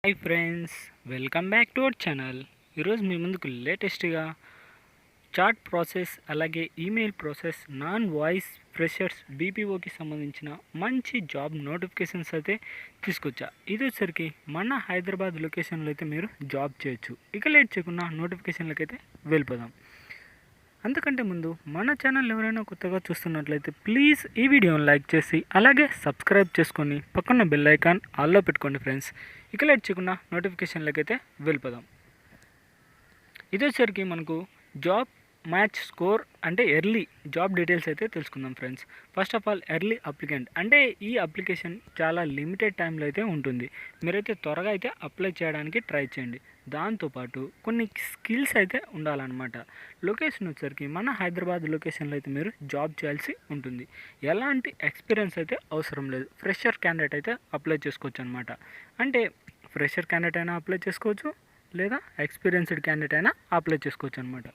Hi friends, welcome back to our channel. ఈరోజు మీ ముందుకు లేటెస్ట్గా చాట్ ప్రాసెస్ అలాగే email process non voice freshers బీపీఓకి సంబంధించిన మంచి జాబ్ నోటిఫికేషన్స్ అయితే తీసుకొచ్చా. ఇది వచ్చరికి మన హైదరాబాద్ లొకేషన్లో అయితే మీరు జాబ్ చేయొచ్చు. ఇక లేట్ చేయకుండా నోటిఫికేషన్లకి అయితే వెళ్ళిపోదాం. అంతకంటే ముందు మన ఛానల్ ఎవరైనా కొత్తగా చూస్తున్నట్లయితే ప్లీజ్ ఈ వీడియోని లైక్ చేసి అలాగే సబ్స్క్రైబ్ చేసుకొని పక్కన బెల్ ఐకాన్ ఆల్లో పెట్టుకోండి ఫ్రెండ్స్. ఇక లేట్ చేయకుండా నోటిఫికేషన్లకి అయితే వెళ్ళిపోదాం. ఇది వచ్చరికి మనకు జాబ్ మ్యాచ్ స్కోర్ అంటే ఎర్లీ జాబ్ డీటెయిల్స్ అయితే తెలుసుకుందాం friends. First of all early applicant అంటే ఈ అప్లికేషన్ చాలా లిమిటెడ్ టైంలో అయితే ఉంటుంది. మీరైతే త్వరగా అయితే అప్లై చేయడానికి ట్రై చేయండి. దాంతోపాటు కొన్ని స్కిల్స్ అయితే ఉండాలన్నమాట. లొకేషన్ వచ్చరికి మన హైదరాబాద్ లొకేషన్లో అయితే మీరు జాబ్ చేయాల్సి ఉంటుంది. ఎలాంటి ఎక్స్పీరియన్స్ అయితే అవసరం లేదు. ఫ్రెషర్ క్యాండిడేట్ అయితే అప్లై చేసుకోవచ్చు అనమాట. అంటే ఫ్రెషర్ క్యాండిడేట్ అయినా అప్లై చేసుకోవచ్చు, లేదా ఎక్స్పీరియన్స్డ్ క్యాండిడేట్ అయినా అప్లై చేసుకోవచ్చు అనమాట.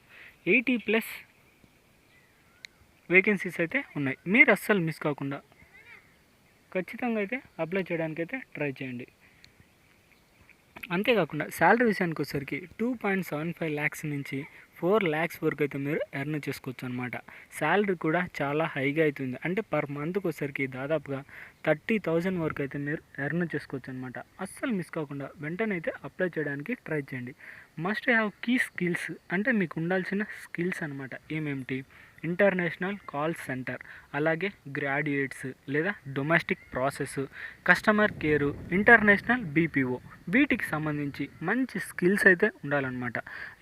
80+ వేకెన్సీస్ అయితే ఉన్నాయి. మీరు అస్సలు మిస్ కాకుండా ఖచ్చితంగా అయితే అప్లై చేయడానికి అయితే ట్రై చేయండి. అంతేకాకుండా శాలరీ విషయానికి వచ్చేసరికి 2.75 ల్యాక్స్ నుంచి 4 ల్యాక్స్ వరకు అయితే మీరు ఎర్న్ చేసుకోవచ్చు అనమాట. శాలరీ కూడా చాలా హైగా అవుతుంది. అంటే పర్ మంత్కి వచ్చేసరికి దాదాపుగా 30,000 వరకు అయితే మీరు ఎర్న్ చేసుకోవచ్చు అనమాట. అస్సలు మిస్ కాకుండా వెంటనే అయితే అప్లై చేయడానికి ట్రై చేయండి. మస్ట్ హ్యావ్ కీ స్కిల్స్ అంటే మీకు ఉండాల్సిన స్కిల్స్ అనమాట. ఏమేమిటి? ఇంటర్నేషనల్ కాల్ సెంటర్, అలాగే గ్రాడ్యుయేట్స్ లేదా domestic process, customer care, international BPO, వీటికి సంబంధించి మంచి స్కిల్స్ అయితే ఉండాలన్నమాట.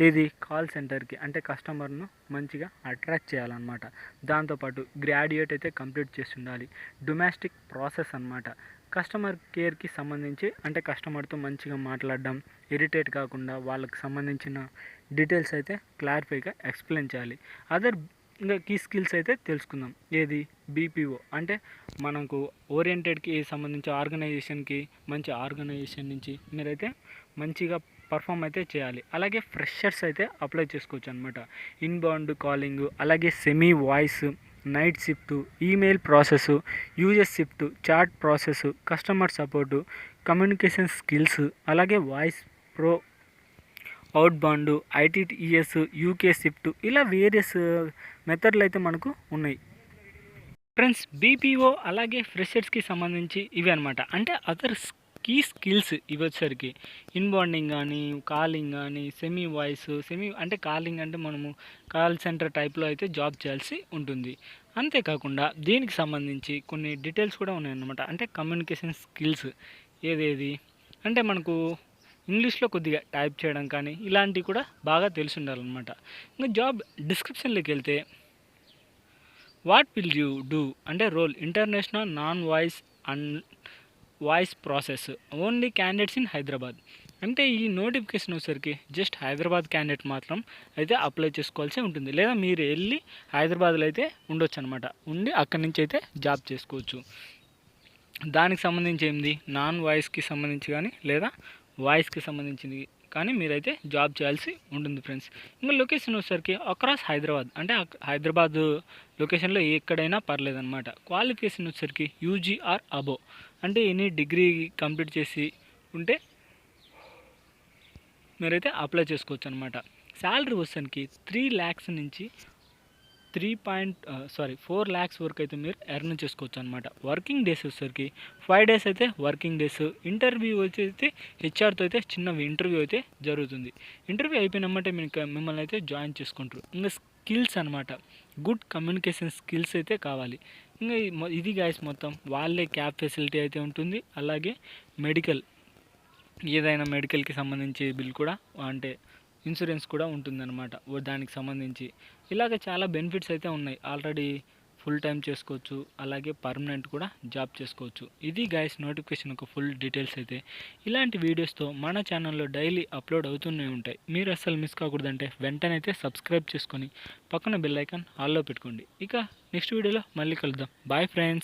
ఇది కాల్ సెంటర్కి అంటే కస్టమర్ను మంచిగా అట్రాక్ట్ చేయాలన్నమాట. దాంతోపాటు గ్రాడ్యుయేట్ అయితే కంప్లీట్ చేసి ఉండాలి. డొమెస్టిక్ ప్రాసెస్ అన్నమాట. కస్టమర్ కేర్కి సంబంధించి అంటే కస్టమర్తో మంచిగా మాట్లాడడం, ఇరిటేట్ కాకుండా వాళ్ళకి సంబంధించిన డీటెయిల్స్ అయితే క్లారిఫైగా ఎక్స్ప్లెయిన్ చేయాలి. అదర్ ఇంకా కీ స్కిల్స్ అయితే తెలుసుకుందాం. ఏది? బీపీఓ అంటే మనకు ఓరియంటెడ్కి సంబంధించి ఆర్గనైజేషన్కి మంచి ఆర్గనైజేషన్ నుంచి మీరైతే మంచిగా పర్ఫామ్ అయితే చేయాలి. అలాగే ఫ్రెషర్స్ అయితే అప్లై చేసుకోవచ్చు అనమాట. ఇన్బౌండ్ కాలింగ్, అలాగే semi voice, night shift, email process, user shift, chat process, customer support, communication skills, అలాగే voice pro, outbound, ITES, UK shift, ఇలా వేరియస్ మెథడ్లు అయితే మనకు ఉన్నాయి ఫ్రెండ్స్. బీపీఓ అలాగే ఫ్రెషర్స్కి సంబంధించి ఇవి అనమాట. అంటే అదర్ కీ స్కిల్స్ ఇవి వచ్చేసరికి ఇన్బాండింగ్ కానీ, కాలింగ్ కానీ, సెమీ వాయిస్, అంటే కాలింగ్ అంటే మనము కాల్ సెంటర్ టైప్లో అయితే జాబ్ చేయాల్సి ఉంటుంది. అంతేకాకుండా దీనికి సంబంధించి కొన్ని డీటెయిల్స్ కూడా ఉన్నాయన్నమాట. అంటే కమ్యూనికేషన్ స్కిల్స్ ఏదేది అంటే మనకు ఇంగ్లీష్లో కొద్దిగా టైప్ చేయడం కానీ ఇలాంటివి కూడా బాగా తెలిసి ఉండాలన్నమాట. ఇంకా జాబ్ డిస్క్రిప్షన్లోకి వెళ్తే వాట్ విల్ యూ డూ అంటే role international non voice and voice process only candidates in Hyderabad. అంటే ఈ నోటిఫికేషన్ వచ్చేసరికి జస్ట్ హైదరాబాద్ క్యాండిడేట్ మాత్రం అయితే అప్లై చేసుకోవాల్సి ఉంటుంది. లేదా మీరు వెళ్ళి హైదరాబాద్లో అయితే ఉండొచ్చు అనమాట. ఉండి అక్కడి నుంచి అయితే జాబ్ చేసుకోవచ్చు. దానికి సంబంధించి ఏంది? నాన్ వాయిస్కి సంబంధించి కానీ లేదా వాయిస్కి సంబంధించింది కానీ మీరైతే జాబ్ చేయాల్సి ఉంటుంది ఫ్రెండ్స్. ఇంకా లొకేషన్ వచ్చేసరికి అక్రాస్ హైదరాబాద్ అంటే హైదరాబాద్ లొకేషన్లో ఎక్కడైనా పర్లేదన్నమాట. క్వాలిఫికేషన్ వచ్చేసరికి యూజీఆర్ అబో అంటే ఎనీ డిగ్రీ కంప్లీట్ చేసి ఉంటే మీరైతే అప్లై చేసుకోవచ్చు అనమాట. శాలరీ వచ్చేసరికి 3 ల్యాక్స్ నుంచి 4 ల్యాక్స్ వరకు అయితే మీరు ఎర్న్ చేసుకోవచ్చు అనమాట. వర్కింగ్ డేస్ వచ్చేసరికి 5 డేస్ అయితే వర్కింగ్ డేస్. ఇంటర్వ్యూ వచ్చేసి హెచ్ఆర్తో అయితే చిన్న ఇంటర్వ్యూ అయితే జరుగుతుంది. ఇంటర్వ్యూ అయిపోయినమ్మంటే మిమ్మల్ని అయితే జాయిన్ చేసుకుంటారు. ఇంకా స్కిల్స్ అనమాట. గుడ్ కమ్యూనికేషన్ స్కిల్స్ అయితే కావాలి. ఇంకా ఇది గైస్ మొత్తం వాళ్ళే క్యాబ్ ఫెసిలిటీ అయితే ఉంటుంది. అలాగే మెడికల్ ఏదైనా మెడికల్కి సంబంధించి బిల్ కూడా అంటే ఇన్సూరెన్స్ కూడా ఉంటుందన్నమాట దానికి సంబంధించి. ఇలాగ చాలా బెనిఫిట్స్ అయితే ఉన్నాయి. ఆల్రెడీ ఫుల్ టైం చేసుకోవచ్చు, అలాగే పర్మనెంట్ కూడా జాబ్ చేసుకోవచ్చు. ఇది గైస్ నోటిఫికేషన్ ఒక ఫుల్ డీటెయిల్స్ అయితే. ఇలాంటి వీడియోస్తో మన ఛానల్లో డైలీ అప్లోడ్ అవుతూనే ఉంటాయి. మీరు అస్సలు మిస్ కాకూడదంటే వెంటనే అయితే సబ్స్క్రైబ్ చేసుకొని పక్కన బెల్ ఐకాన్ ఆల్లో పెట్టుకోండి. ఇక నెక్స్ట్ వీడియోలో మళ్ళీ కలుద్దాం. Bye friends.